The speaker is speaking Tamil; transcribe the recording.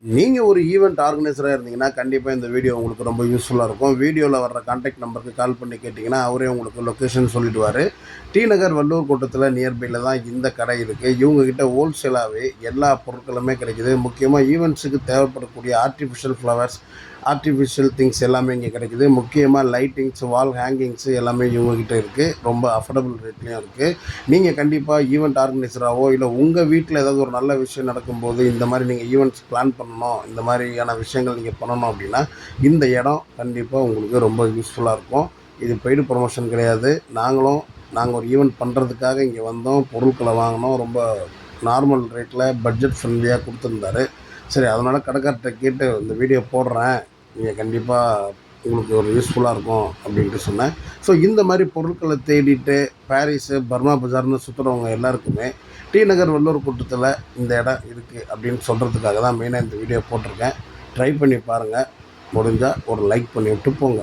நீங்கள் ஒரு ஈவெண்ட் ஆர்கனைசராக இருந்தீங்கன்னா கண்டிப்பாக இந்த வீடியோ உங்களுக்கு ரொம்ப யூஸ்ஃபுல்லாக இருக்கும். வீடியோவில் வர்ற கான்டாக்ட் நம்பருக்கு கால் பண்ணி கேட்டிங்கன்னா அவரே உங்களுக்கு லொக்கேஷன் சொல்லிவிடுவார். டி நகர் வள்ளூர் கோட்டத்தில் நியர்பையில் தான் இந்த கடை இருக்குது. இவங்ககிட்ட ஹோல்சேலாகவே எல்லா பொருட்களுமே கிடைக்குது. முக்கியமாக ஈவெண்ட்ஸுக்கு தேவைப்படக்கூடிய ஆர்டிஃபிஷியல் ஃப்ளவர்ஸ், ஆர்டிஃபிஷியல் திங்ஸ் எல்லாமே இங்கே கிடைக்குது. முக்கியமாக லைட்டிங்ஸ், வால் ஹேங்கிங்ஸு எல்லாமே இவங்ககிட்ட இருக்குது. ரொம்ப அஃபோர்டபுள் ரேட்லேயும் இருக்குது. நீங்கள் கண்டிப்பாக ஈவெண்ட் ஆர்கனைசராகவோ இல்லை உங்கள் வீட்டில் ஏதாவது ஒரு நல்ல விஷயம் நடக்கும்போது இந்த மாதிரி நீங்கள் ஈவெண்ட்ஸ் பிளான் பண்ணணும், இந்த மாதிரியான விஷயங்கள் நீங்கள் பண்ணணும் அப்படின்னா இந்த இடம் கண்டிப்பாக உங்களுக்கு ரொம்ப யூஸ்ஃபுல்லாக இருக்கும். இது பெய்டு ப்ரொமோஷன் கிடையாது. நாங்கள் ஒரு ஈவெண்ட் பண்ணுறதுக்காக இங்கே வந்தோம், பொருட்களை வாங்கினோம். ரொம்ப நார்மல் ரேட்டில் பட்ஜெட் ஃப்ரெண்ட்லியாக கொடுத்துருந்தாரு. சரி, அதனால் கடைக்கார்ட்ட கேட்டு இந்த வீடியோ போடுறேன், நீங்கள் கண்டிப்பாக உங்களுக்கு ஒரு யூஸ்ஃபுல்லாக இருக்கும் அப்படின்ட்டு சொன்னேன். ஸோ இந்த மாதிரி பொருட்களை தேடிட்டு பாரிஸு, பர்மா பஜார்னு சுற்றுறவங்க எல்லாருக்குமே டி நகர் வள்ளூர் கோட்டத்தில் இந்த இடம் இருக்குது அப்படின்னு சொல்கிறதுக்காக தான் மெயினாக இந்த வீடியோ போட்டிருக்கேன். ட்ரை பண்ணி பாருங்கள். முடிஞ்சால் ஒரு லைக் பண்ணி விட்டு போங்க.